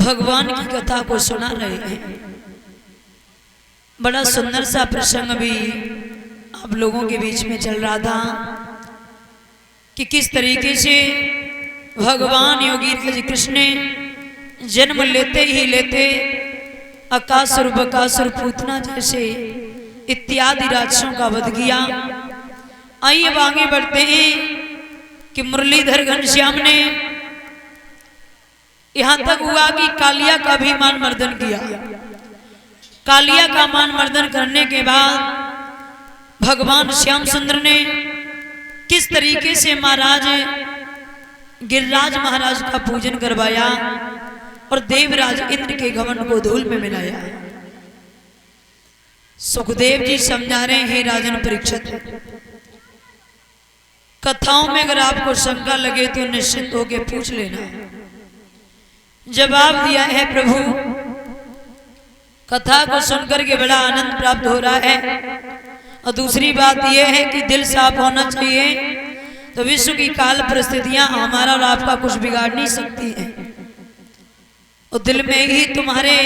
भगवान की कथा को सुना रहे हैं। बड़ा सुंदर सा प्रसंग भी आप लोगों के बीच में चल रहा था कि किस तरीके से भगवान योगी राज कृष्ण ने जन्म लेते ही लेते अकासुर बकासुर पूतना जैसे इत्यादि राक्षसों का वध किया। आइए अब आगे बढ़ते हैं कि मुरलीधर घनश्याम ने यहां तक हुआ कि कालिया का भी मान मर्दन किया। कालिया का मान मर्दन करने के बाद भगवान श्याम सुंदर ने किस तरीके से महाराज गिरिराज महाराज का पूजन करवाया और देवराज इंद्र के घमंड को धूल में मिलाया। सुखदेव जी समझा रहे हैं, राजन परीक्षित, कथाओं में अगर आपको शंका लगे तो निश्चित होके पूछ लेना। जवाब दिया है प्रभु। कथा को सुनकर के बड़ा आनंद प्राप्त हो रहा है। और दूसरी बात यह है कि दिल साफ होना चाहिए, तो विश्व की काल परिस्थितियां हमारा और आपका कुछ बिगाड़ नहीं सकती हैं। और दिल में ही तुम्हारे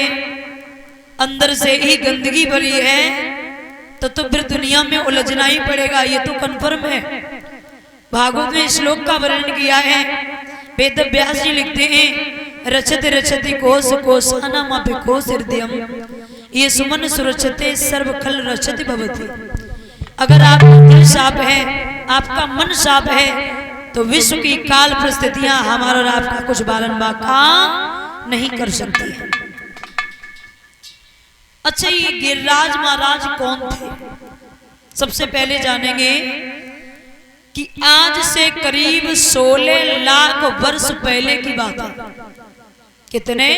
अंदर से ही गंदगी भरी है तो फिर दुनिया में उलझना ही पड़ेगा, ये तो कन्फर्म है। भागवत में श्लोक का वर्णन किया है। वेद व्यास जी लिखते हैं, रचते रचते कोश कोशानामपि कोश हृदयम ये सुमन सुरचते सर्व खल रचते भवति। अगर आपका दिल साफ है, आपका मन साफ है, तो विश्व की काल परिस्थितियां हमारा और आपका कुछ बालन बाका नहीं कर सकती है। अच्छा, ये गिरिराज महाराज कौन थे? सबसे पहले जानेंगे कि आज से करीब 16 लाख वर्ष पहले की बात है। कितने?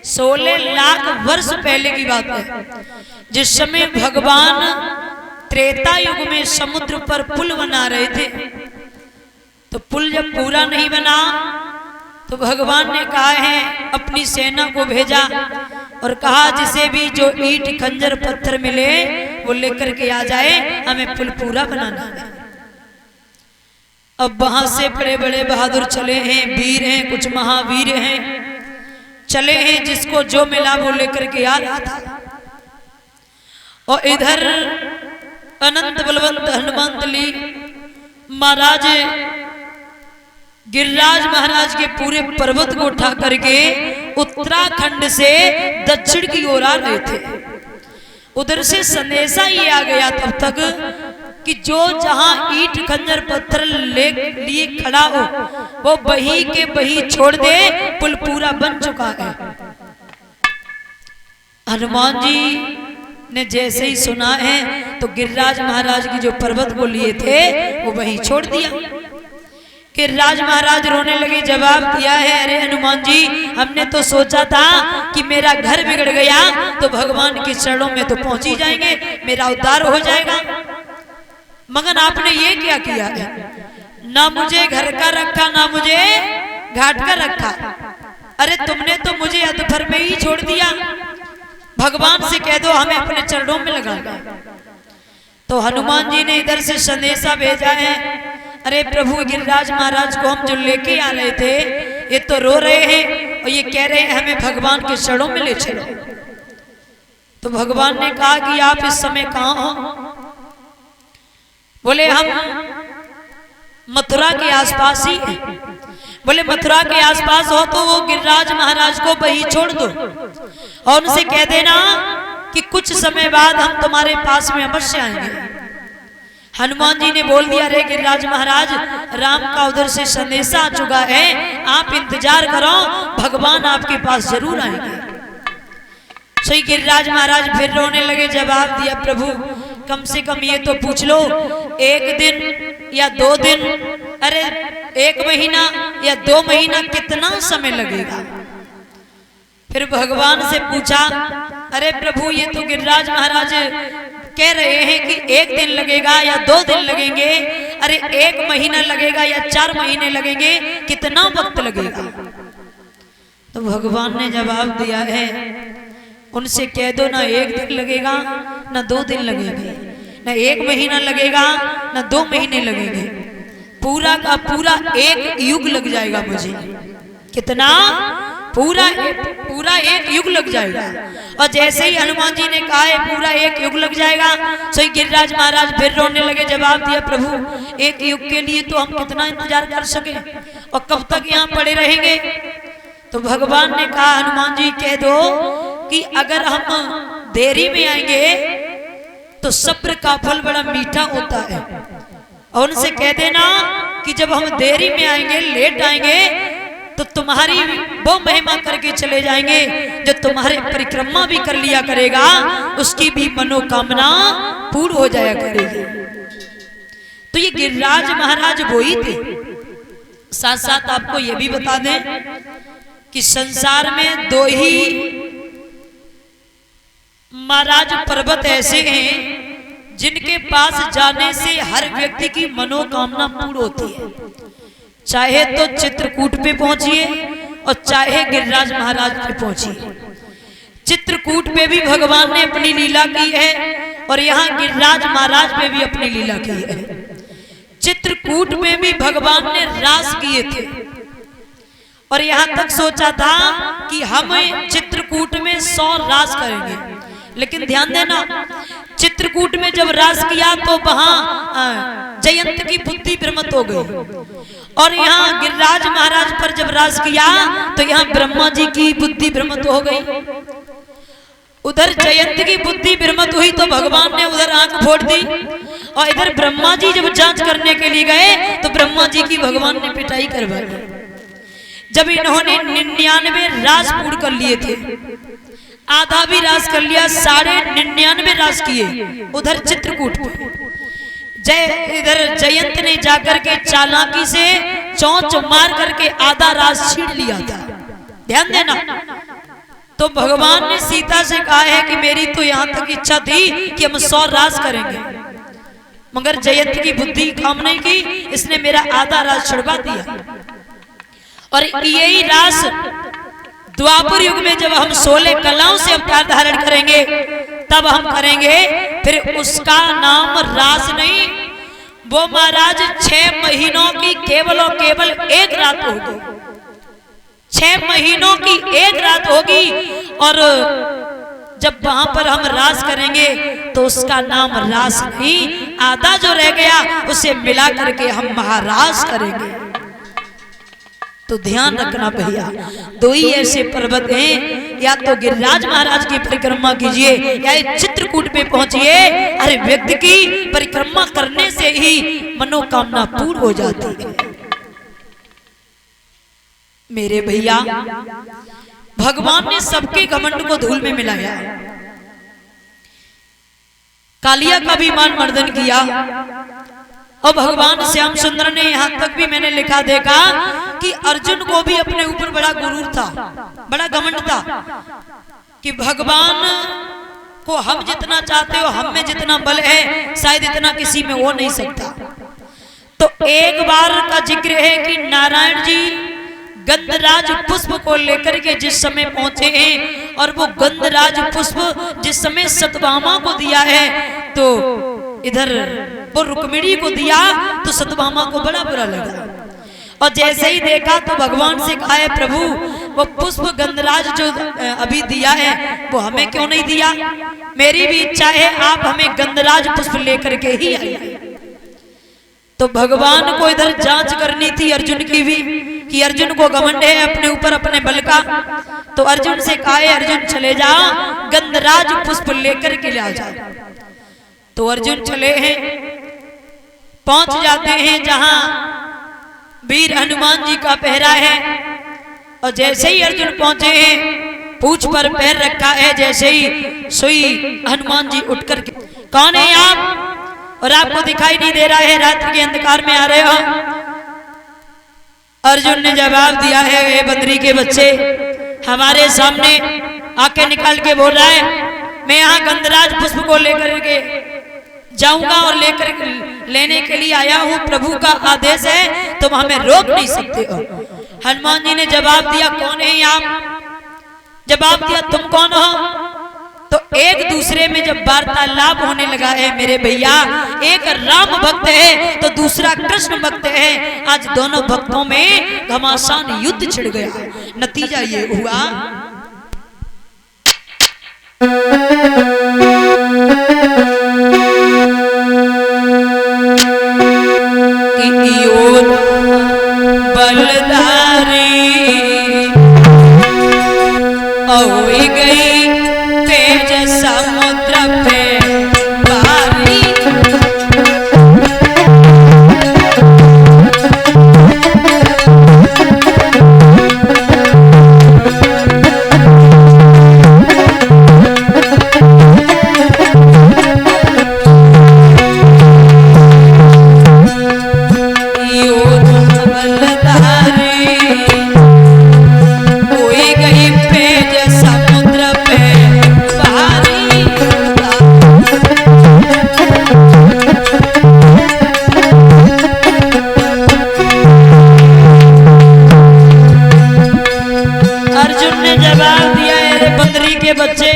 16 लाख वर्ष पहले की बात है, जिस समय भगवान त्रेता युग में समुद्र पर पुल बना रहे थे। तो पुल जब पूरा नहीं बना तो भगवान ने कहा है, अपनी सेना को भेजा और कहा जिसे भी जो ईंट खंजर पत्थर मिले वो लेकर के आ जाए, हमें पुल पूरा बनाना है। अब वहां से बड़े बड़े बहादुर चले हैं, वीर हैं, कुछ महावीर हैं, चले हैं, जिसको जो मिला वो लेकर के आ रहा था। और इधर अनंत बलवंत हनुमंत ली महाराज गिरिराज महाराज के पूरे पर्वत को उठा करके उत्तराखंड से दक्षिण की ओर आ रहे थे। उधर से संदेशा ये आ गया तब तक कि जो जहां ईंट खंजर पत्थर लिए खड़ा हो वो बही के बही छोड़ दे, पुल पूरा बन चुका है। हनुमान जी ने जैसे ही सुना है तो गिरिराज महाराज की जो पर्वत को लिए थे वो वहीं छोड़ दिया। गिरिराज महाराज रोने लगे, जवाब दिया है, अरे हनुमान जी, हमने तो सोचा था कि मेरा घर बिगड़ गया तो भगवान के चरणों में तो पहुंच ही जाएंगे, मेरा उद्धार हो जाएगा, मगर आपने ये क्या किया है? ना मुझे घर का रखा, ना मुझे घाट का रखा। अरे तुमने तो मुझे अधफर में ही छोड़ दिया। भगवान से कह दो हमें अपने चरणों में लगा। तो हनुमान जी ने इधर से संदेशा भेजा है, अरे प्रभु गिरिराज महाराज को हम जो लेके आ रहे थे ये तो रो रहे हैं और ये कह रहे हैं हमें भगवान के चरणों में ले चलो। तो भगवान ने कहा कि आप इस समय कहाँ हो? बोले हम मथुरा के आसपास ही हैं। बोले मथुरा के आसपास हो तो वो गिरिराज महाराज को वहीं छोड़ दो और उनसे कह देना कि कुछ समय बाद हम तुम्हारे पास में अवश्य आएंगे। हनुमान जी ने बोल दिया, रे गिरिराज महाराज, राम का उधर से संदेशा आ चुका है, आप इंतजार करो, भगवान आपके पास जरूर आएंगे। सही गिरिराज महाराज फिर रोने लगे, जवाब दिया, प्रभु कम से कम ये तो पूछ लो, 1 दिन या 2 दिन, अरे 1 महीना या 2 महीना कितना समय लगेगा? फिर भगवान से पूछा, अरे प्रभु ये तो गिरिराज महाराज कह रहे हैं कि 1 दिन लगेगा या 2 दिन लगेंगे, अरे 1 महीना लगेगा या 4 महीने लगेंगे, कितना वक्त लगेगा? तो भगवान ने जवाब दिया है, उनसे कह दो ना 1 दिन लगेगा ना 2 दिन लगेंगे, ना 1 महीना लगेगा ना 2 महीने लगेंगे, पूरा का पूरा 1 युग लग जाएगा मुझे। कितना? पूरा एक युग लग जाएगा। और जैसे ही हनुमान जी ने कहा है पूरा एक युग लग जाएगा, सही गिरिराज महाराज फिर रोने लगे। जवाब दिया, प्रभु एक युग के लिए तो हम कितना इंतजार कर सके और कब तक यहाँ पड़े रहेंगे। तो भगवान ने कहा, हनुमान जी कह दो कि अगर हम देरी में आएंगे तो सब्र का फल बड़ा मीठा होता है। और उनसे कह देना कि जब हम देरी में आएंगे, लेट आएंगे, तो तुम्हारी वो महिमा करके चले जाएंगे जो तुम्हारे परिक्रमा भी कर लिया करेगा, उसकी भी मनोकामना पूर्ण हो जाया करेगी। तो ये गिरिराज महाराज वो ही थे। साथ साथ आपको ये भी बता दें कि संसार में दो ही महाराज पर्वत ऐसे हैं जिनके पास जाने से हर व्यक्ति की मनोकामना पूर्ण होती है। चाहे तो चित्रकूट पे पहुंचिए और चाहे गिरिराज महाराज पे पहुंचिए। चित्रकूट पे भी भगवान ने अपनी लीला की है और यहाँ गिरिराज महाराज पे भी अपनी लीला की है। चित्रकूट में भी भगवान ने रास किए थे और यहाँ तक सोचा था कि हम चित्रकूट में 100 रास करेंगे, लेकिन ध्यान देना, चित्रकूट में जब रास किया तो वहां जयंत की बुद्धि भ्रमित हो गई और यहाँ गिरिराज महाराज पर जब रास किया तो यहाँ ब्रह्मा जी की बुद्धि भ्रमित हो गई। उधर जयंत की बुद्धि भ्रमित हुई तो भगवान ने उधर आंख फोड़ दी और इधर ब्रह्मा जी जब जांच करने के लिए गए तो ब्रह्मा जी की भगवान ने पिटाई करवाई। जब इन्होंने 99 रास पूर्ण कर लिए थे, आधा भी रास कर लिया, 99.5 रास किए उधर चित्रकूट पे। इधर जयंत ने जाकर के चालाकी से चौंच मार करके आधा रास छीन लिया था। ध्यान देना। तो भगवान ने सीता से कहा है कि मेरी तो यहाँ तक इच्छा थी कि हम 100 रास करेंगे, मगर जयंत की बुद्धि काम नहीं की, इसने मेरा आधा रास छुड़वा दिया। और यही रास द्वापर युग में जब हम 16 कलाओं से अवतार धारण करेंगे तब हम करेंगे। फिर उसका नाम रास नहीं, वो महाराज 6 महीनों की केवल और केवल एक रात होगी। 6 महीनों की एक रात होगी और जब वहां पर हम रास करेंगे तो उसका नाम रास नहीं, आधा जो रह गया उसे मिला करके हम महारास करेंगे। तो ध्यान रखना भैया, दो ही ऐसे पर्वत हैं, या तो गिरिराज महाराज की परिक्रमा कीजिए या चित्रकूट पे पहुंचिए। अरे व्यक्ति की परिक्रमा करने से ही मनोकामना पूर्ण हो जाती है। मेरे भैया, भगवान ने सबके घमंड को धूल में मिलाया। कालिया का भी मान मर्दन किया और भगवान श्याम सुंदर ने यहाँ तक भी मैंने लिखा देखा कि अर्जुन को भी अपने ऊपर बड़ा गुरूर था, बड़ा घमंड था कि भगवान को हम जितना चाहते हो, हम में जितना बल है शायद इतना किसी में हो नहीं सकता। तो एक बार का जिक्र है कि नारायण जी गंधराज पुष्प को लेकर के जिस समय पहुंचे हैं और वो गंधराज पुष्प जिस समय सत्यभामा को दिया है तो इधर वो रुक्मिणी को दिया तो सत्यभामा को बड़ा बुरा लगा और जैसे ही देखा तो भगवान से कहा है, प्रभु वो पुष्प गंधराज जो अभी दिया है वो हमें क्यों नहीं दिया? मेरी भी इच्छा है आप हमें गंधराज पुष्प लेकर के ही आइए। तो भगवान को इधर जांच करनी थी अर्जुन की भी कि अर्जुन को घमंड है अपने ऊपर अपने बल का। तो अर्जुन से कहा है, अर्जुन चले जाओ गंधराज पुष्प लेकर के ले जाओ। तो अर्जुन चले हैं, पहुंच जाते हैं जहां वीर हनुमान जी का पहरा है और जैसे ही अर्जुन पहुंचे हैं, पूंछ पर पैर रखा है, जैसे ही सोई हनुमान जी उठकर के, कौन है आप और आपको दिखाई नहीं दे रहा है, रात्रि के अंधकार में आ रहे हो? अर्जुन ने जवाब दिया है, हे बद्री के बच्चे, हमारे सामने आके निकाल के बोल रहा है मैं यहाँ गंधराज पुष्प को लेकर के जाऊंगा और लेने के लिए आया हूँ, प्रभु का आदेश है, तुम हमें रोक नहीं सकते हो। हनुमान जी ने जवाब दिया, कौन है आप? जवाब दिया, तुम कौन हो? तो एक दूसरे में जब वार्तालाप होने लगा है मेरे भैया, एक राम भक्त है तो दूसरा कृष्ण भक्त है, आज दोनों भक्तों में घमासान युद्ध छिड़ गया। नतीजा ये हुआ कि योद्धा बलधारी होई गई तेज समुद्र पे भारी। बच्चे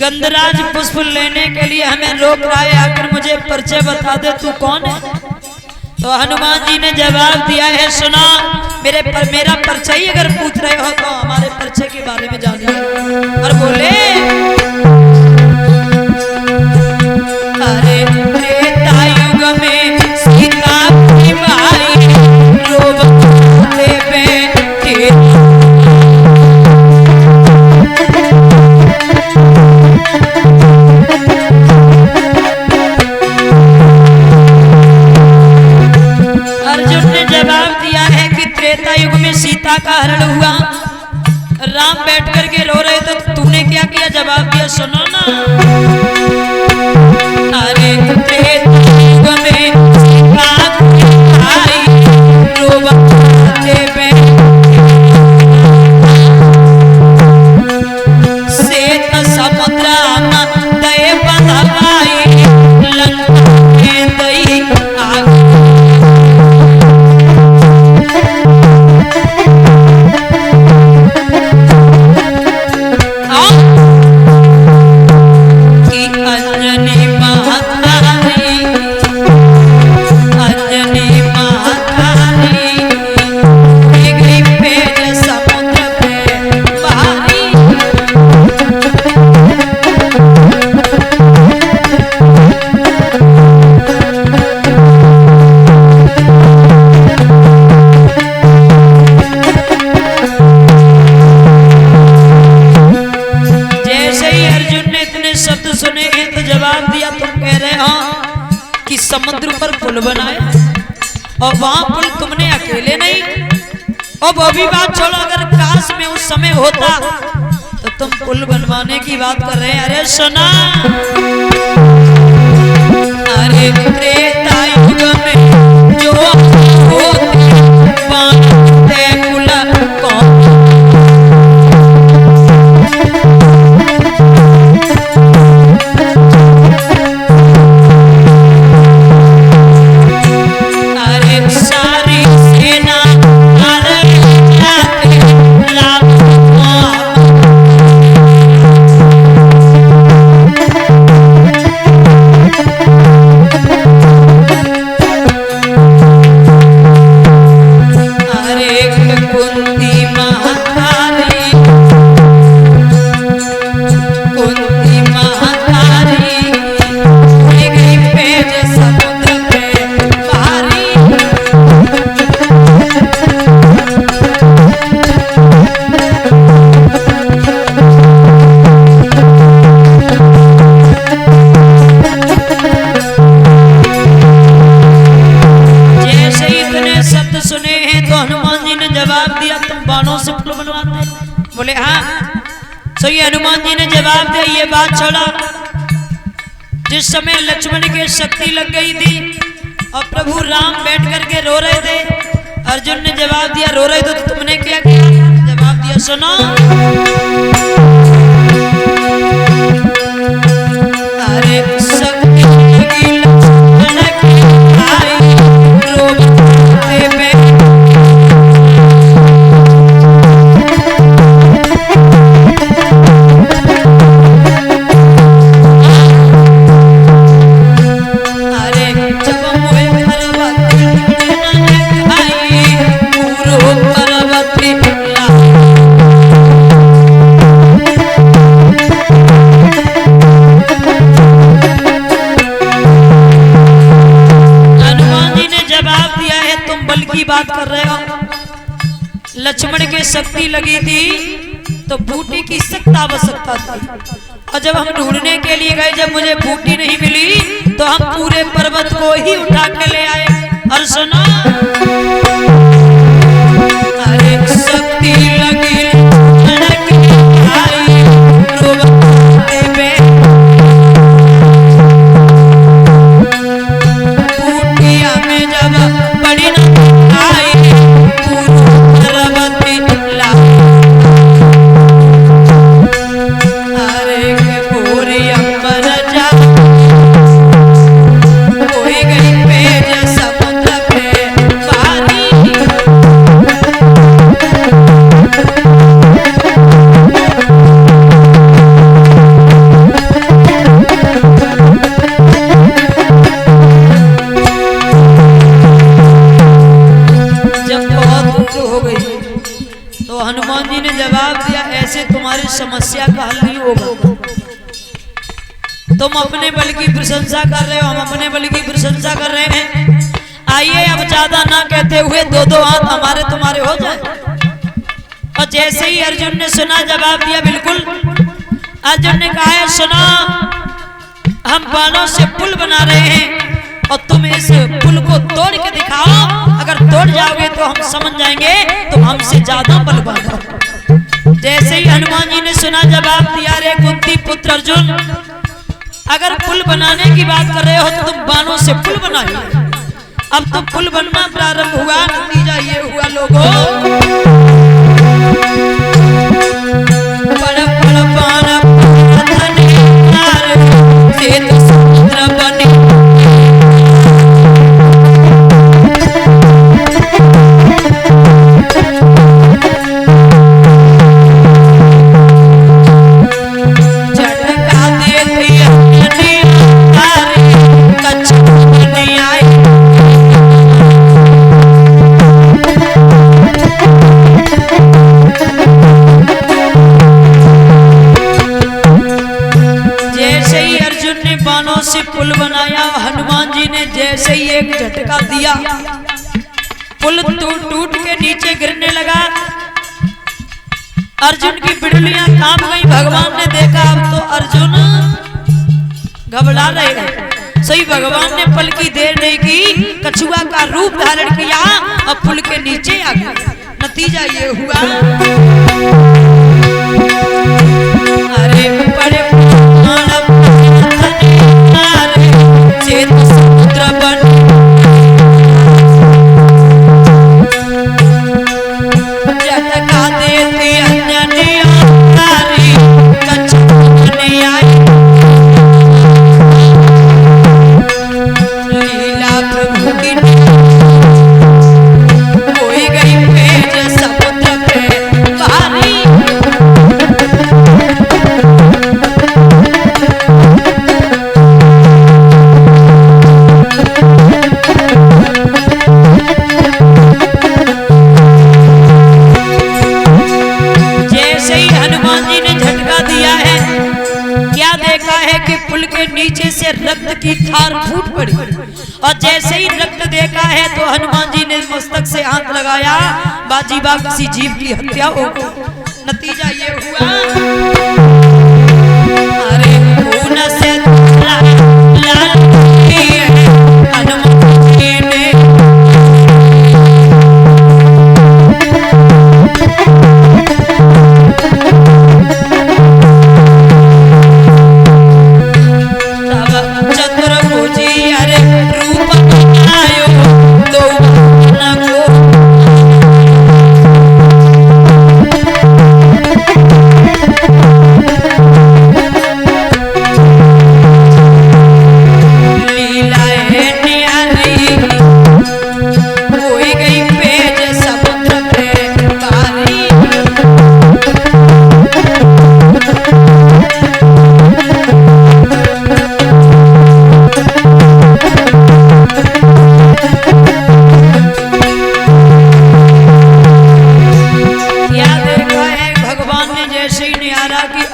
गंधराज पुष्प लेने के लिए हमें रोक रहा है, आकर मुझे परिचय बता दे तू कौन है। तो हनुमान जी ने जवाब दिया है, सुना मेरा परिचय अगर पूछ रहे हो तो हमारे परिचय के बारे में जानिए। और बोले अरे त्रेता युग में सीता की माई रोबते बैठे सीता का हरण हुआ, राम बैठ करके रो रहे तो तूने क्या किया? जवाब दिया, सुनो ना। अरे त्रेता में सीता आई रोबते श्वेत समुद्र दये बंधवाई लंका में दई आग। समुद्र पर पुल बनाया और वहां पुल तुमने अकेले नहीं, और वो भी बात छोड़ो, अगर काश में उस समय होता तो तुम पुल बनवाने की बात कर रहे हैं। अरे सुना, अरे त्रेता युग में जो होते पुल कौन बोले हाँ। तो ये हनुमान जी ने जवाब दिया, ये बात छोड़ा, जिस समय लक्ष्मण के शक्ति लग गई थी और प्रभु राम बैठ करके रो रहे थे, अर्जुन ने जवाब दिया रो रहे थे तो तुमने क्या किया? जवाब दिया, सुनो। अरे शक्ति लगी लक्ष्मण की आई रोबते बैठे के शक्ति लगी थी तो बूटी की सख्त आवश्यकता थी। और जब हम ढूंढने के लिए गए, जब मुझे बूटी नहीं मिली तो हम पूरे पर्वत को ही उठा के ले आए। और सुना, अरे शक्ति लगी बूटिया में जब बड़ी आई पर्वत ला, समस्या का हल नहीं होगा। तुम अपने बल की प्रशंसा कर रहे हो, हम अपने बल की प्रशंसा कर रहे हैं। आइए अब ज्यादा ना कहते हुए दो दो हाथ हमारे तुम्हारे हो जाए। और जैसे ही अर्जुन ने सुना, जवाब दिया बिल्कुल। अर्जुन ने कहा है, सुना, हम बाणों से पुल बना रहे हैं और तुम इस पुल को तोड़ के दिखाओ। अगर तोड़ जाओगे तो हम समझ जाएंगे तुम हमसे ज्यादा बलवान हो। जैसे ही हनुमान जी ने सुना, जवाब दिया, रे कुंती पुत्र अर्जुन, अगर पुल बनाने की बात कर रहे हो तो तुम बाणों से पुल बनाइए। अब तो पुल बनना प्रारंभ हुआ। नतीजा ये हुआ लोगों, बड़ा बड़ा बाण से तो समुद्र बने। से पुल बनाया, हनुमान जी ने जैसे ही एक झटका दिया, पुल टूट के नीचे गिरने लगा। अर्जुन की पिड़लियां कांप गई। भगवान ने देखा अब तो अर्जुन घबरा रहे हैं। सही भगवान ने पल की देर नहीं की, कछुआ का रूप धारण किया और पुल के नीचे आ गए। नतीजा ये हुआ, अरे बड़े समुद्र बन। झटका देती अंजनी तारी कछुआ आई। लीला प्रभु की कोई गई पेज समुद्र पे भारी। नीचे से रक्त की धार फूट पड़ी और जैसे ही रक्त देखा है तो हनुमान जी ने मस्तक से हाथ लगाया, बाजी बा किसी जीव की हत्या हो गई। नतीजा ये हुआ, अरे खून से लाल हनुमान जी ने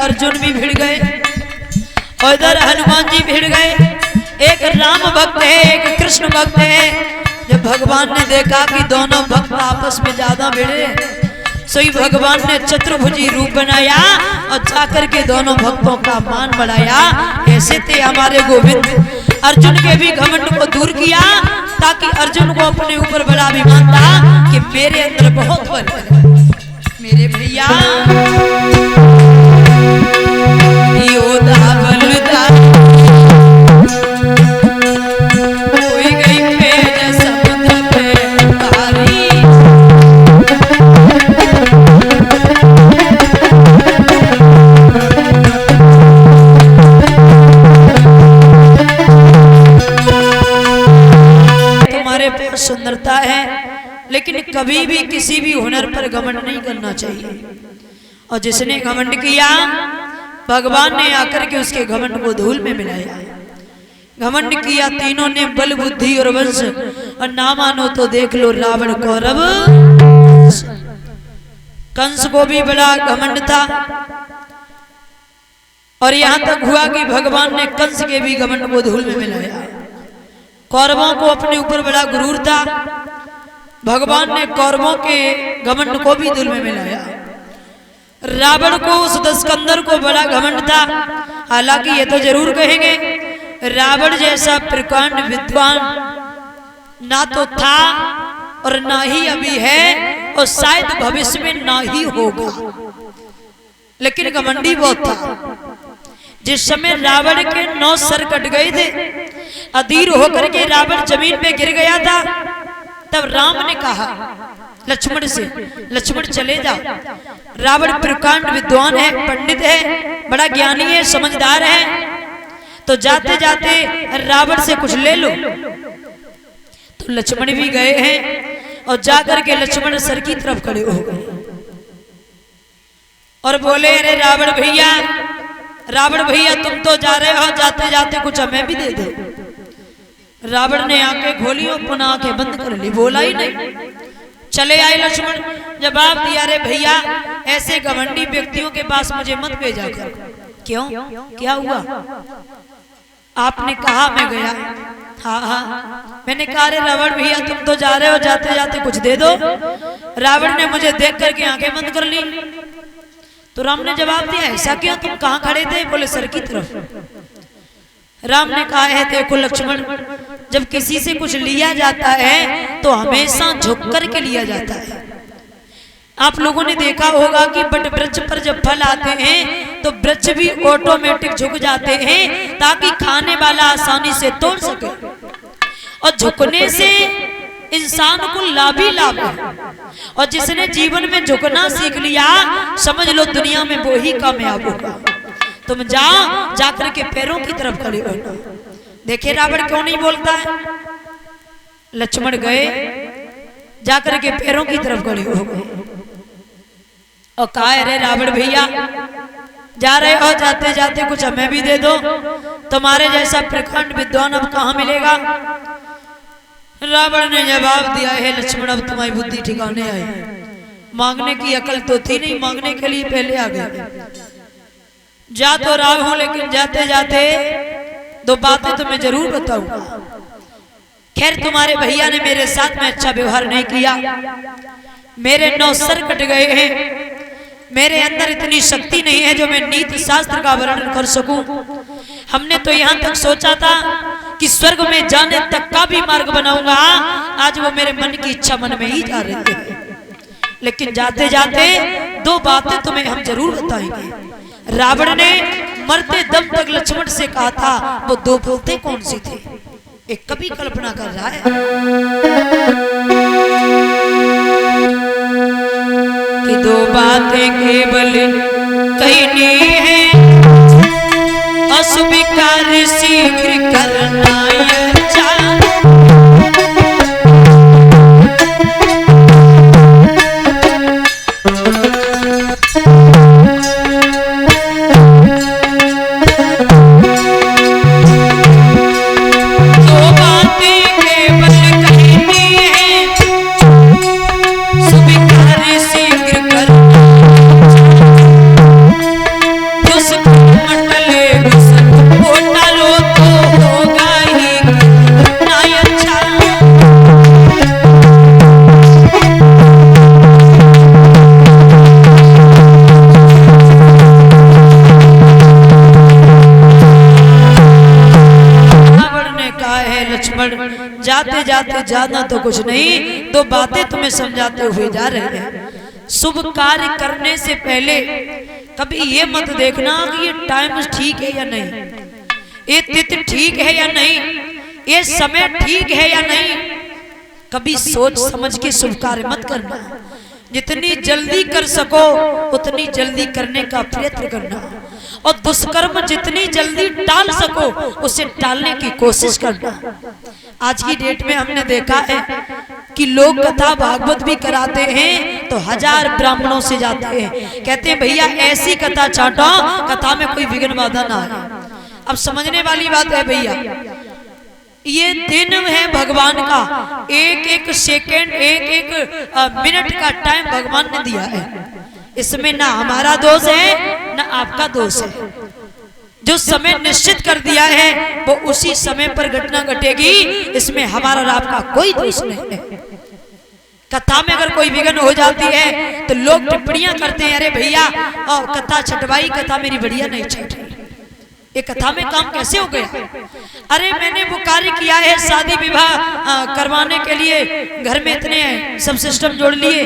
अर्जुन भी भिड़ गए और इधर हनुमान जी भिड़ गए। एक राम भक्त है, एक कृष्ण भक्त है। जब भगवान ने देखा कि दोनों भक्त आपस में ज्यादा भिड़े, सोई भगवान ने चतुर्भुजी रूप बनाया और जाकर के दोनों भक्तों का मान बढ़ाया। ऐसे थे हमारे गोविंद। अर्जुन के भी घमंड को दूर किया ताकि अर्जुन को अपने ऊपर बड़ा अभिमान था कि मेरे अंदर बहुत बल है। मेरे भैया योद्धा बलदा कोई गई पेज समुद्र पे भारी। सुंदरता है लेकिन कभी भी किसी भी हुनर पर घमंड नहीं करना चाहिए। और जिसने घमंड किया भगवान ने आकर के उसके घमंड को धूल में मिलाया। घमंड किया तीनों ने बल बुद्धि और वंश। और ना मानो तो देख लो रावण कौरव। कंस को भी बड़ा घमंड था और यहां तक हुआ कि भगवान ने कंस के भी घमंड को धूल में मिलाया। कौरवों को अपने ऊपर बड़ा गुरूर था, भगवान ने कौरवों के घमंड को भी धूल में मिलाया। रावण को उस दस्कंदर को बड़ा घमंड था। हालांकि ये तो जरूर कहेंगे रावण जैसा प्रकांड विद्वान ना तो था और ना ही अभी है और शायद भविष्य में ना ही होगा, लेकिन घमंडी बहुत था। जिस समय रावण के 9 सर कट गए थे, अधीर होकर के रावण जमीन पे गिर गया था, तब राम ने कहा लक्ष्मण से, लक्ष्मण चले जाओ। रावण प्रकांड विद्वान है, पंडित है, बड़ा ज्ञानी है, समझदार है, तो जाते जाते रावण से कुछ ले लो। तो लक्ष्मण भी गए हैं और जाकर के लक्ष्मण सर की तरफ खड़े हो गए और बोले अरे रावण भैया तुम तो जा रहे हो, जाते जाते कुछ हमें भी दे दो। रावण ने आंखें खोली और पुनः आंखें बंद कर ली, बोला ही नहीं। चले आए लक्ष्मण, जवाब दिया रे भैया ऐसे घमंडी व्यक्तियों के पास मुझे मत भेजा कर। क्यों, क्या हुआ? आपने कहा मैं गया। हाँ मैंने कहा रे रावण भैया तुम तो जा रहे हो, जाते जाते कुछ दे दो। रावण ने मुझे देख करके आंखें बंद कर ली। तो राम ने जवाब दिया ऐसा क्यों, तुम कहाँ खड़े थे? बोले सर की तरफ। राम ने कहा है देखो लक्ष्मण, जब किसी से कुछ लिया जाता है तो हमेशा झुक कर के लिया जाता है। आप लोगों ने देखा होगा कि बट वृक्ष पर जब फल आते हैं तो वृक्ष भी ऑटोमेटिक झुक जाते हैं ताकि खाने वाला आसानी से तोड़ सके। और झुकने से इंसान को लाभ ही लाभ है। और जिसने जीवन में झुकना सीख लिया समझ लो दुनिया में वो ही कामयाब होगा। तुम जाओ, जाकर के पैरों की तरफ खड़े हो। देखिए रावण क्यों नहीं बोलता है। लक्ष्मण गए, जाकर के पैरों की तरफ खड़े हो गए और कहा अरे रावण भैया जा रहे हो, जाते जाते कुछ हमें भी दे दो, तुम्हारे जैसा प्रखंड विद्वान अब कहाँ मिलेगा। रावण ने जवाब दिया है लक्ष्मण अब तुम्हारी बुद्धि ठिकाने आई, मांगने की अकल तो थी नहीं, मांगने के लिए पहले आ गए। जा तो रहा हूं लेकिन जाते जाते 2 बातें तुम्हें जरूर बताऊंगा। खैर तुम्हारे भैया ने मेरे साथ में अच्छा व्यवहार नहीं किया, मेरे 9 सर कट गए हैं, मेरे अंदर इतनी शक्ति नहीं है जो मैं नीति शास्त्र का वर्णन कर सकूं। हमने तो यहाँ तक सोचा था कि स्वर्ग में जाने तक का भी मार्ग बनाऊंगा, आज वो मेरे मन की इच्छा मन में ही जा रही है। लेकिन जाते जाते 2 बातें तुम्हें हम जरूर बताएंगे। रावण ने मरते दम तक लक्ष्मण से कहा था, वो 2 बातें कौन सी थी? एक कभी कल्पना कर रहा है कि 2 बातें केवल कहनी है, अस्वीकार शीघ्र करना आते जाते ज्यादा तो कुछ नहीं, दो बातें तुम्हें समझाते हुए जा रहे हैं। शुभ कार्य करने से पहले कभी ये मत देखना कि ये टाइम ठीक है या नहीं, ये तिथि ठीक है या नहीं, ये समय ठीक है या नहीं। कभी सोच समझ के शुभ कार्य मत करना। जितनी जल्दी कर सको उतनी जल्दी करने का प्रयत्न करना, और दुष्कर्म जितनी जल्दी टाल सको उसे टालने की कोशिश करना। आज की डेट में हमने देखा है कि लोग कथा भागवत भी कराते हैं तो 1000 ब्राह्मणों से जाते हैं, कहते हैं भैया ऐसी कथा चाटो कथा में कोई विघ्न बाधा ना आए। अब समझने वाली बात है भैया, ये दिन है भगवान का, एक एक सेकेंड एक एक मिनट का टाइम भगवान ने दिया है। इसमें ना हमारा दोष है ना आपका दोष है। जो समय निश्चित कर दिया है वो उसी समय पर घटना घटेगी, इसमें हमारा और आपका कोई दोष नहीं है। कथा में अगर कोई विघ्न हो जाती है तो लोग टिप्पणियां करते हैं, अरे भैया कथा छटवाई, कथा मेरी बढ़िया नहीं छट रही, ये कथा में काम कैसे हो गया। अरे मैंने वो कार्य किया है शादी विवाह करवाने के लिए, घर में इतने सब सिस्टम जोड़ लिए,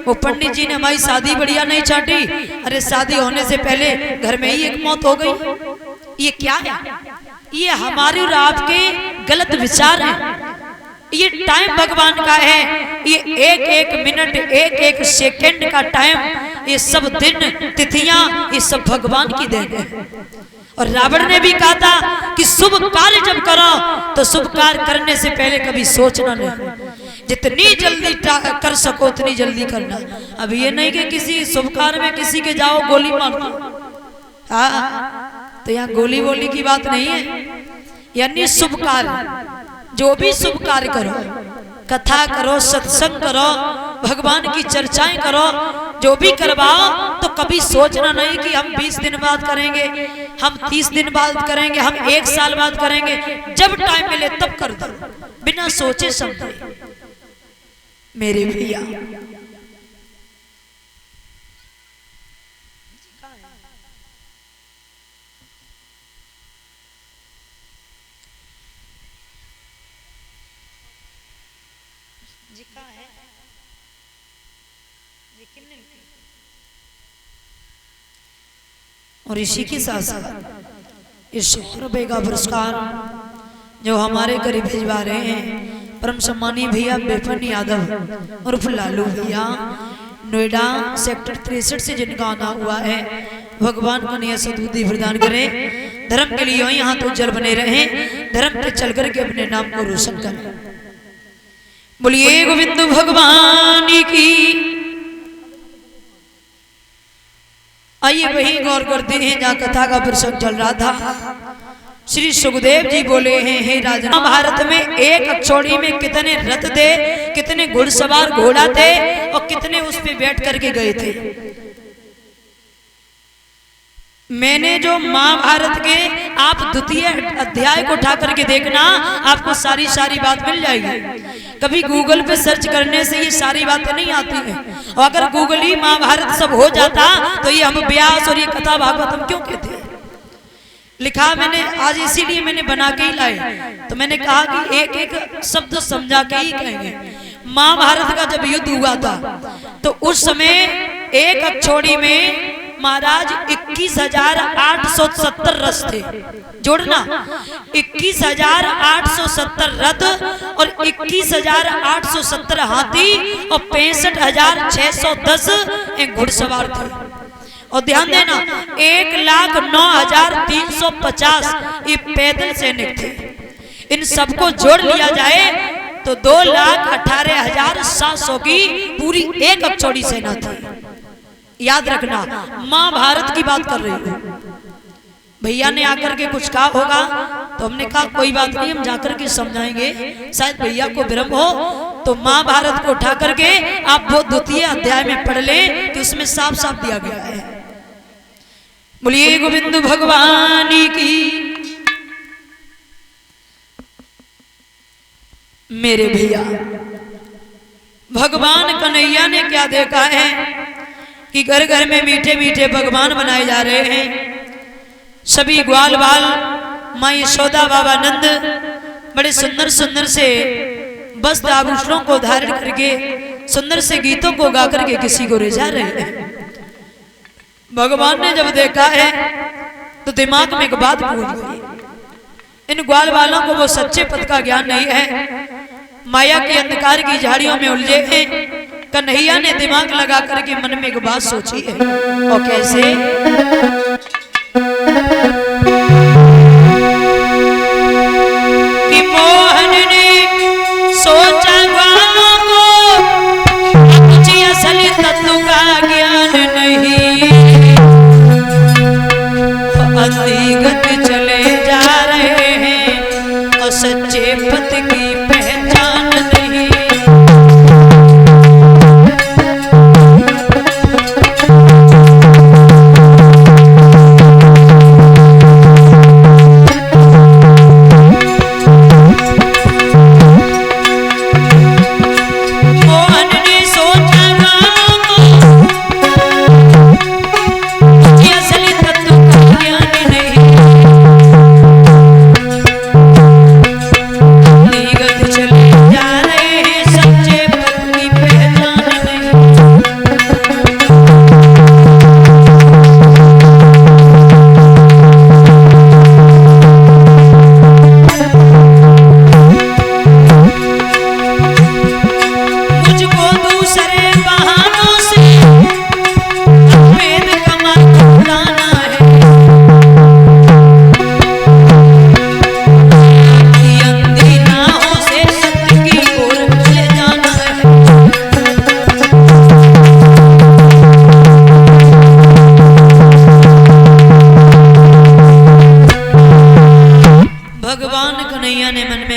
वो पंडित जी ने हमारी शादी बढ़िया नहीं चाटी। अरे शादी होने से पहले घर में ही एक मौत हो गई। ये क्या है? ये हमारे और आपके गलत विचार हैं। ये टाइम भगवान का है, ये एक एक मिनट एक एक सेकंड का टाइम, ये सब दिन तिथियां ये सब भगवान की देन है। और रावण ने भी कहा था कि शुभ कार्य जब करो तो शुभ कार्य करने से पहले कभी सोचना नहीं, जितनी जल्दी कर सको उतनी जल्दी करना। अब ये नहीं कि किसी शुभ कार्य में किसी के जाओ गोली मार दो, हाँ तो यहाँ गोली वोली की बात नहीं है। यानी शुभ कार्य, जो भी शुभ कार्य करो, कथा करो, सत्संग करो, भगवान की चर्चाएं करो, जो भी करवाओ तो कभी सोचना नहीं कि हम 20 दिन बाद करेंगे, हम 30 दिन बाद करेंगे, हम 1 साल बाद करेंगे। जब टाइम मिले तब कर दो, बिना सोचे समझे। मेरे भैया और इसी के साथ साथ इस 100 रुपये का पुरस्कार जो हमारे करीब भिजवा रहे हैं परम सम्मानीय भैया बेफन यादव उर्फ लालू भैया, नोएडा सेक्टर 63 से जिनका आना हुआ है, भगवान को नियत सद्बुद्धि प्रदान करें, धर्म के लिए यहाँ तो उज्जवल बने रहें, धर्म पे चल करके अपने नाम को रोशन करें। बोलिए गोविंद भगवान की। आइए वही गौर करते हैं जहाँ कथा का प्रसंग चल रहा था। श्री सुखदेव जी बोले हैं, हे राजा, भारत में एक अक्षौड़ी में कितने रथ थे, कितने घुड़सवार घोड़ा थे और कितने उस पे बैठ करके गए थे। मैंने जो महाभारत के आप द्वितीय अध्याय को उठा करके देखना, आपको सारी बात मिल जाएगी। कभी गूगल पे सर्च करने से ये सारी बातें नहीं आती हैं, और अगर गूगल ही महाभारत सब हो जाता तो ये हम व्यास और ये कथा भागवत हम क्यों कहते हैं। लिखा मैंने आज इसीलिए मैंने बना के ही लाए, तो मैंने कहा कि एक एक शब्द समझा के ही कहेंगे। महाभारत का जब युद्ध हुआ था तो उस समय एक अक्षौड़ी में महाराज 21,870 रथ थे। जोड़ना 21,870 रथ और 21,870 हाथी और 65,610 घुड़सवार थे। और ध्यान देना 1,09,350 ये पैदल सैनिक थे। इन सबको जोड़ लिया जाए तो 2,18,700 की पूरी एक अक्षौड़ी सेना थी। याद रखना महाभारत की बात कर रही हूँ। भैया ने आकर के कुछ कहा होगा तो हमने कहा कोई बात नहीं, हम जाकर के समझाएंगे, शायद भैया को भ्रम हो। तो महाभारत को उठा करके आप वो द्वितीय अध्याय में पढ़ लें कि उसमें साफ साफ दिया गया है। बोलिए गोविंद भगवान की। मेरे भैया भगवान कन्हैया ने क्या देखा है कि घर घर में मीठे मीठे भगवान बनाए जा रहे हैं। सभी ग्वाल बाल माँ यशोदा बाबा नंद बड़े सुंदर सुंदर से वस्त्र आभूषणों को धारण करके सुंदर से गीतों को गा करके किसी को रिझा रहे हैं। भगवान ने जब देखा है तो दिमाग में एक बात पूछ गई, इन ग्वाल वालों को वो सच्चे पद का ज्ञान नहीं है, माया के अंधकार की झाड़ियों में उलझे हैं। कन्हैया ने दिमाग लगा करके मन में एक बात सोची है, और कैसे? कि मोहन ने सोचा ग्वालों को कुछ असली तत्व का ज्ञान नहीं, अंधिगत चले जा रहे हैं और सच्चे पद की पहचान नहीं।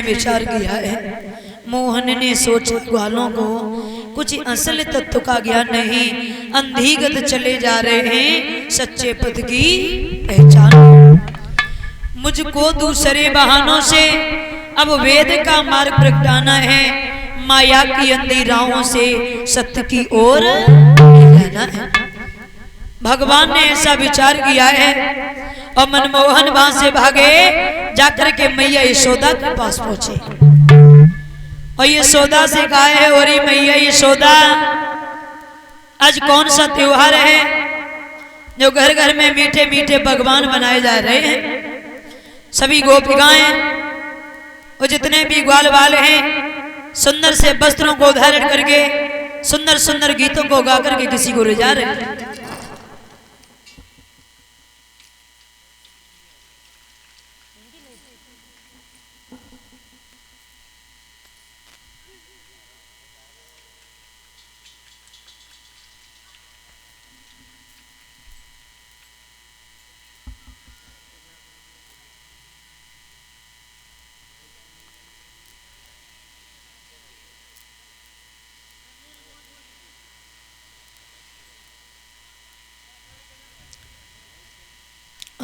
विचार किया है, मोहन ने सोचा ग्वालों को कुछ असल तत्व का ज्ञान नहीं, अंधिगत चले जा रहे हैं सच्चे पद की पहचान। मुझको दूसरे बहानों से अब वेद का मार्ग प्रगटाना है, माया की अंधी राहों से सत्य की ओर रहना है। भगवान ने ऐसा विचार किया है और मनमोहन वहां से भागे, जाकर के मैया यशोदा के पास पहुंचे और यशोदा से कहा है, और मैया यशोदा, आज कौन सा त्योहार है जो घर घर में मीठे मीठे पकवान बनाए जा रहे हैं? सभी गोपिकाएं और जितने भी ग्वाल वाले हैं सुंदर से वस्त्रों को धारण करके सुंदर सुंदर गीतों को गा करके किसी को रिझा रहे हैं।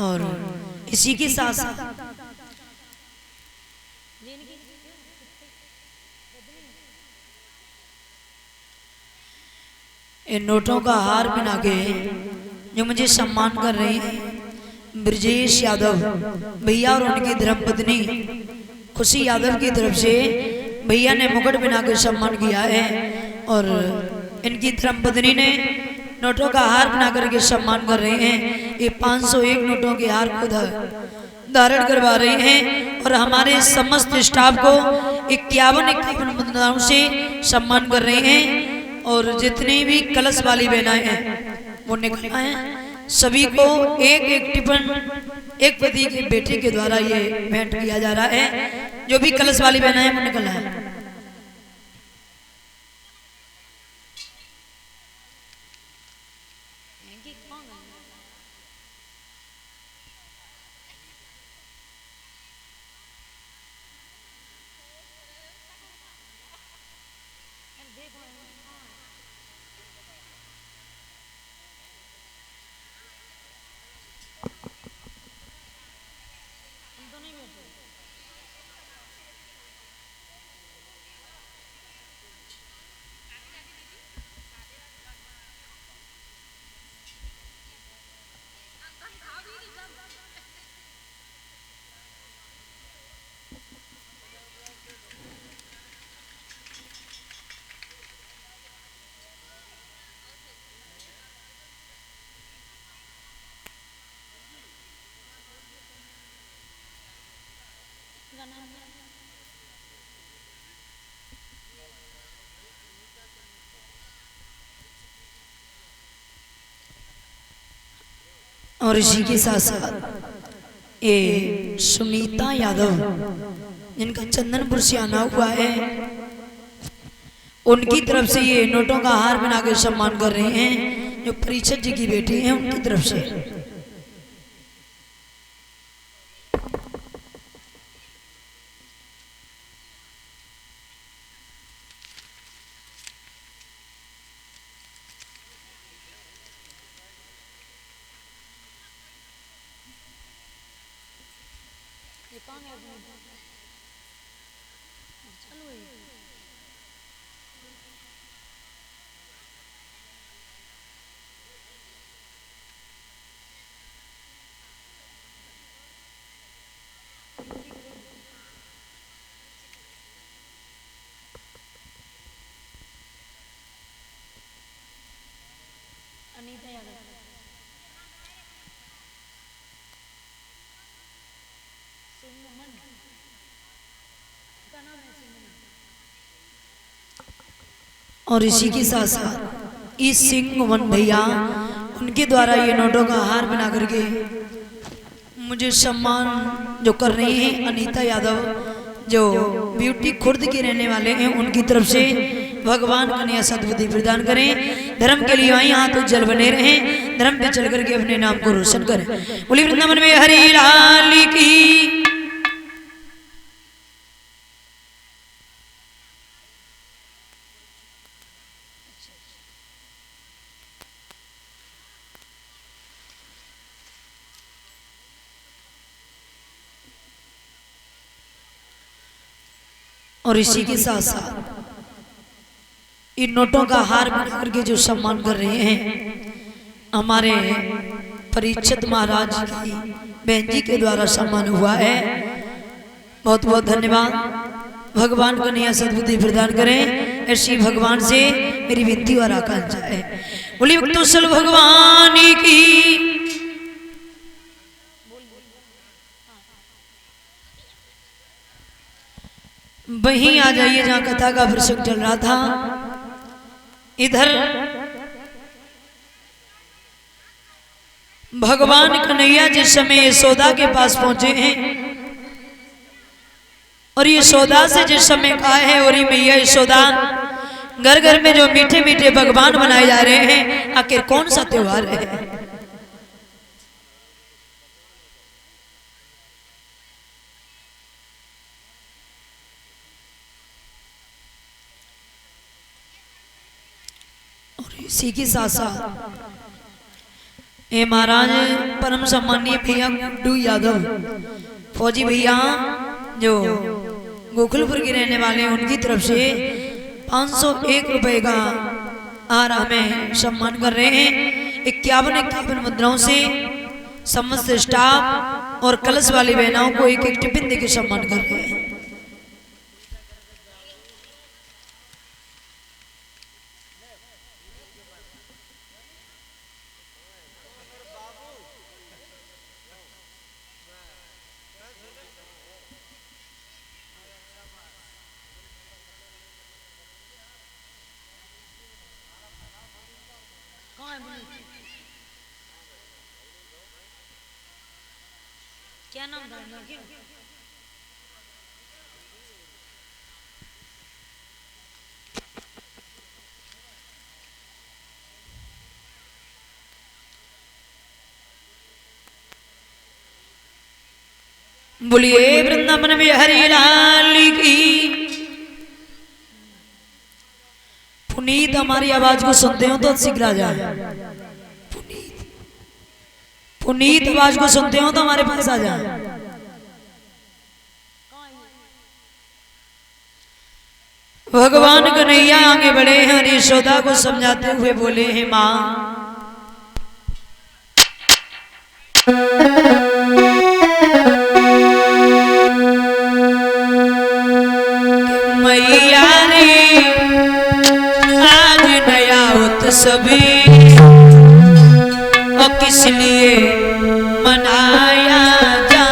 और इसी के साथ साथ इन नोटों का हार बना के जो मुझे सम्मान कर रही हैं ब्रजेश यादव भैया और उनकी धर्मपत्नी खुशी यादव की तरफ से भैया ने मुकुट बना के सम्मान किया है, और इनकी धर्मपत्नी ने नोटों का हार बना करके सम्मान कर रहे हैं। ये 501 नोटों के हार को धारण करवा रहे हैं और हमारे समस्त स्टाफ को 51 मुद्राओं से सम्मान कर रहे हैं। और जितनी भी कलश वाली बहनाएं हैं वो निकला है, सभी को एक एक टिफिन एक पति के बेटे के द्वारा ये भेंट किया जा रहा है। जो भी कलश वाली बहनाएं हैं वो निकला है। और इसी के साथ साथ ये सुनीता यादव जिनका चंदनपुर से आना हुआ है, उनकी तरफ से ये नोटों का हार बना के सम्मान कर रहे हैं, जो परीक्षित जी की बेटी हैं उनकी तरफ से। और इसी के साथ साथ इस सिंह मोहन भैया उनके द्वारा ये नोटों का हार बना करके मुझे सम्मान जो कर रही हैं अनीता यादव, जो ब्यूटी खुर्द के रहने वाले हैं, उनकी तरफ से भगवान कन्या सद्बुद्धि प्रदान करें। धर्म के लिए आए हाथ उज्जवल बने रहें, धर्म पे चल करके अपने नाम को रोशन करें। बोली वृंदावन में हरि लाल की। और इसी के साथ साथ इन नोटों का हार बना करके जो सम्मान कर रहे हैं हमारे परीक्षित महाराज की बहन जी के द्वारा सम्मान हुआ है। बहुत बहुत धन्यवाद। भगवान को नया सद्बुद्धि प्रदान करें, ऐसी भगवान से मेरी विनती और आकांक्षा है। बोली भक्तों भगवान की। वहीं आ जाइए जहां कथा का प्रसंग चल रहा था। इधर भगवान कन्हैया जिस समय यशोदा के पास पहुंचे हैं और ये यशोदा से जिस समय कहा है, और ये मैया यशोदा घर घर में जो मीठे मीठे भगवान बनाए जा रहे हैं, आखिर कौन सा त्योहार है? इसी के साथ साथ ये महाराज परम सम्मानीय भैया गुड्डू यादव फौजी भैया जो गोकुलपुर के रहने वाले हैं, उनकी तरफ से 501 रुपए का आर हमें सम्मान कर रहे हैं। 51 मुद्राओं से समस्त स्टाफ और कलश वाली बहनों को एक एक टिफिन देकर सम्मान कर रहे हैं। क्या नाम था? बोलिए वृंदावन में हरि लाल की। पुनीत हमारी आवाज को सुनते हो तो शीघ्र आ जाए। पुनीत आवाज को सुनते हो तो हमारे पास आ जाए। भगवान कन्हैया आगे बढ़े हैं और यशोदा को समझाते हुए बोले हैं, माँ मैया रे आज नया उत्सव और किस लिए मनाया जा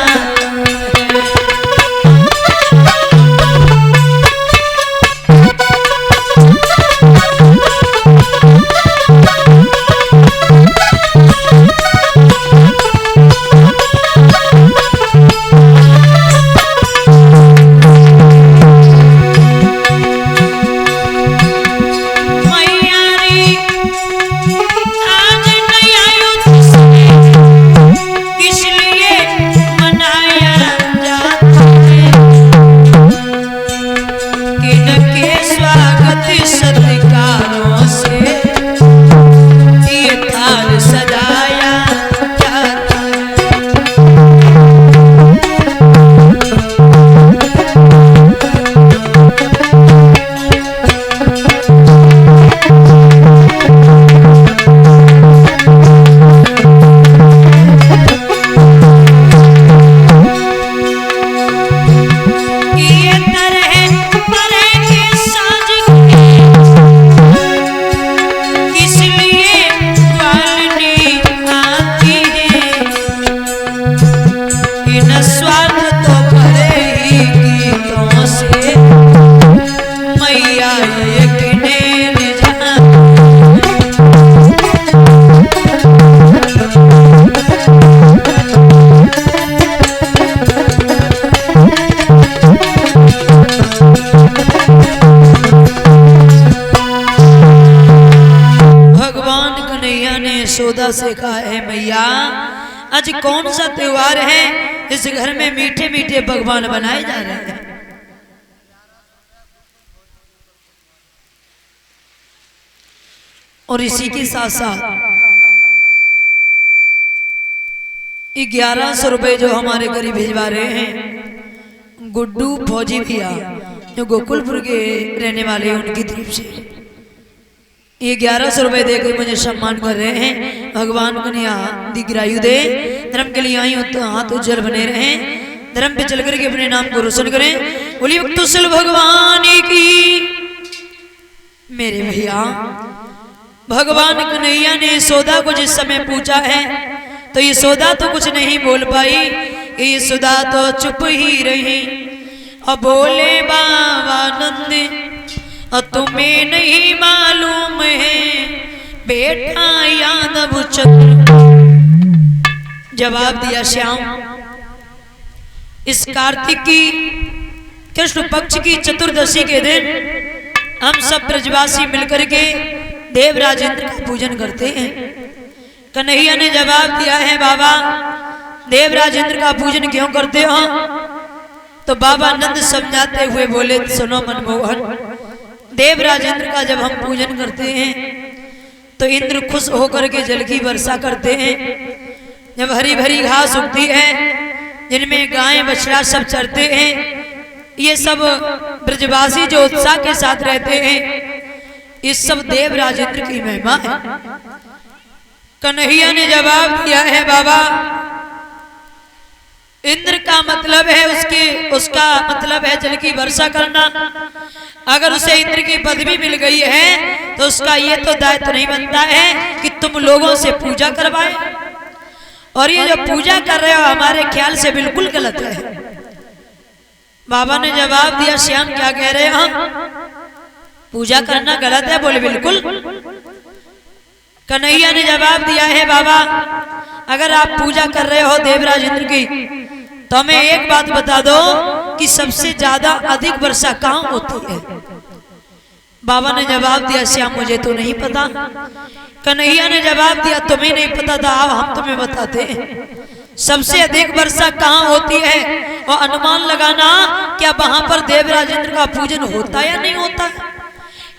कहा है मैया आज कौन सा त्योहार है इस घर में मीठे मीठे पकवान बनाए जा रहे हैं। और इसी के साथ साथ 1100 रुपए जो हमारे गरीब भिजवा रहे हैं गुड्डू फौजी भैया जो गोकुलपुर के रहने वाले हैं उनकी तरफ से ये 1100 रुपए देकर मुझे सम्मान कर रहे हैं। भगवान को यहाँ दीर्घायु दे, धर्म के लिए आई हो तो हाथ उज्जवल बने रहे, धर्म पे चल करके अपने नाम को रोशन करें। बोलिए भक्तवत्सल भगवान की। मेरे भैया भगवान कन्हैया ने यशोदा को जिस समय पूछा है तो यशोदा तो कुछ नहीं बोल पाई, यशोदा तो चुप ही रही। अब बोले बाबा नंद तुम्हें नहीं मालूम है बेटा यादव चंद्र। जवाब दिया श्याम इस कार्तिक की कृष्ण पक्ष की चतुर्दशी के दिन हम सब ब्रजवासी मिलकर के देवराज इंद्र का पूजन करते हैं। कन्हैया ने जवाब दिया है बाबा देवराज इंद्र का पूजन क्यों करते हो? तो बाबा नंद समझाते हुए बोले सुनो मनमोहन, देवराज इंद्र का जब हम पूजन करते हैं तो इंद्र खुश होकर के जल की वर्षा करते हैं। जब हरी भरी घास उगती है जिनमें गाय बछड़ा सब चरते हैं, ये सब ब्रजवासी जो उत्साह के साथ रहते हैं, इस सब देवराज इंद्र की महिमा है। कन्हैया ने जवाब दिया है बाबा इंद्र का मतलब है उसका मतलब है जल की वर्षा करना। अगर उसे इंद्र की पदवी मिल गई है तो उसका ये तो दायित्व नहीं बनता है कि तुम लोगों से पूजा करवाए। और ये जो पूजा कर रहे हो हमारे ख्याल से बिल्कुल गलत है। बाबा ने जवाब दिया श्याम क्या कह रहे हो? पूजा करना गलत है? बोले बिल्कुल। कन्हैया ने जवाब दिया है बाबा अगर आप पूजा कर रहे हो देवराज इंद्र की तो हमें एक बात बता दो कि सबसे ज्यादा अधिक वर्षा कहाँ होती है? बाबा ने जवाब दिया श्याम मुझे तो नहीं पता। कन्हैया ने जवाब दिया तुम्हें नहीं पता था, अब हम तुम्हें बताते हैं सबसे अधिक वर्षा कहाँ होती है और अनुमान लगाना क्या वहां पर देवराज इंद्र का पूजन होता या नहीं होता।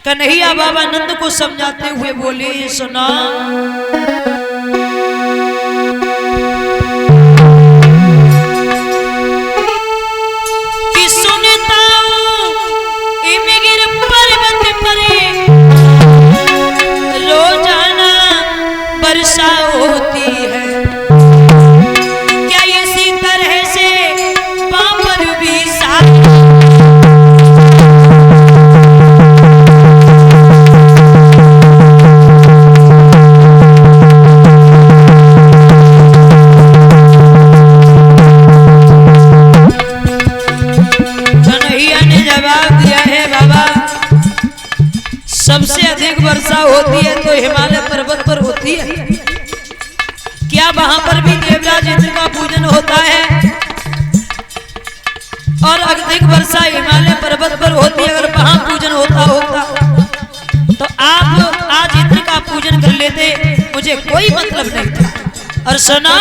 कन्हैया बाबा नंद को समझाते हुए बोले सुना कि सुनता पर्वत पर रोजाना वर्षा होती है, क्या इसी तरह से वहां पर भी सबसे अधिक वर्षा होती है तो हिमालय पर्वत पर होती है, क्या वहां पर भी देवराज इंद्र का पूजन होता है? और अधिक वर्षा हिमालय पर्वत पर होती है, अगर वहां पूजन होता होता तो आप आज इंद्र का पूजन कर लेते, मुझे कोई मतलब नहीं था। और सुना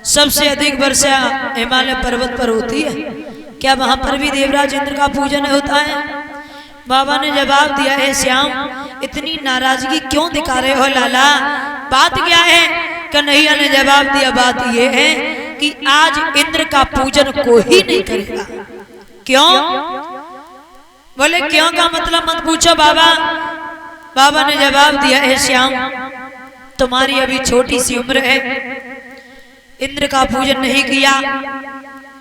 सबसे अधिक वर्षा हिमालय पर्वत पर होती है, क्या वहां पर भी देवराज इंद्र का पूजन होता है? बाबा ने जवाब दिया है श्याम इतनी नाराजगी क्यों दिखा रहे हो लाला, बात क्या है? कन्हैया ने जवाब दिया बात यह है कि आज इंद्र का पूजन कोई ही नहीं करेगा। क्यों? बोले क्यों का मतलब मत पूछो बाबा। बाबा ने जवाब दिया है श्याम तुम्हारी अभी छोटी सी उम्र है, इंद्र का पूजन नहीं किया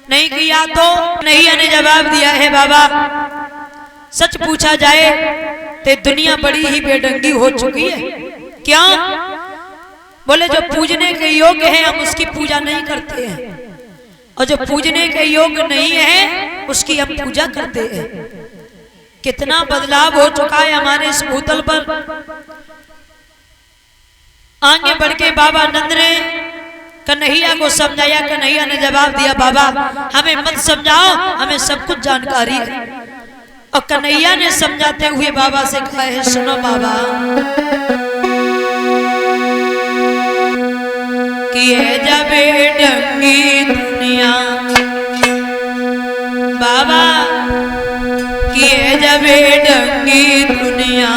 नहीं किया तो कन्हैया ने जवाब दिया है बाबा, सच पूछा जाए तो दुनिया बड़ी ही बेढंगी हो चुकी है। क्या? बोले जो पूजने के योग्य है हम उसकी पूजा नहीं करते हैं, और जो पूजने के योग्य नहीं है उसकी हम पूजा करते हैं। कितना बदलाव हो चुका है हमारे इस भूतल पर। आगे बढ़ के बाबा नंद ने कन्हैया को समझाया। कन्हैया ने जवाब दिया, बाबा हमें मत समझाओ, हमें सब कुछ जानकारी है। और कन्हैया ने समझाते हुए बाबा से कहा है, सुनो बाबा, कि है जब ढंगी दुनिया, बाबा कि है जब ढंगी दुनिया,